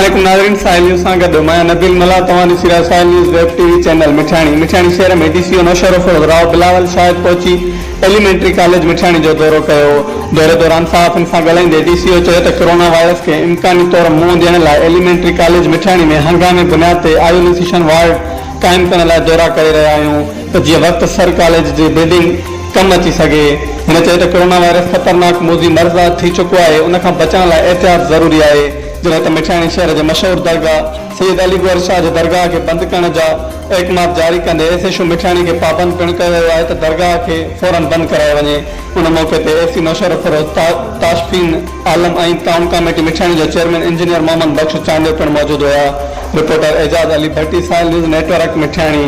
अस्सलामुअलैकुम नाज़रीन, साहिल न्यूज़ सां गॾु मैं नबील मला तव्हां ॾिसी रहिया साहिल न्यूज़ वेब टीवी चैनल मिठियाणी शहर में DCO नोशेरोferoz राव बिलावल शाहिद पहुची एलिमेंट्री कॉलेज मिठियाणी जो दौरो कयो। दौरे दौरान सहाफ़ियुनि सां ॻाल्हाईंदे DCO चयो त कोरोना वायरस खे इम्कानी तौर मुंहुं ॾियण लाइ एलिमेंट्री कॉलेज मिठियाणी में हंगामी बुनियाद ते आयोलेशन वार्ड क़ाइमु करण लाइ दौरा करे रहिया आहियूं त जीअं वक़्तु सर कॉलेज जी बिल्डिंग कमु अची सघे। हिन चयो त कोरोना वायरस ख़तरनाक मोज़ी मर्ज़ थी चुको आहे, उन खां बचण लाइ एहतियात ज़रूरी आहे। जॾहिं त मिठियाणी शहर जे मशहूरु दरगाह सैयद अली गौहर शाह जे दरगाह खे बंदि करण जा अहकामात जारी कंदे SHO मिठियाणी खे पाबंद पिणु कयो वियो आहे त दरगाह खे फौरन बंदि करायो वञे। उन मौक़े ते AC नौशेरोferoz ताशफीन आलम ऐं टाउन कमेटी मिठियाणी जो चेयरमैन इंजीनियर मोहम्मद बख्श चांडियो पिणु मौजूदु हुआ। रिपोर्टर एजाज़ अली भट्टी, साहिल न्यूज़ नेटवर्क मिठियाणी।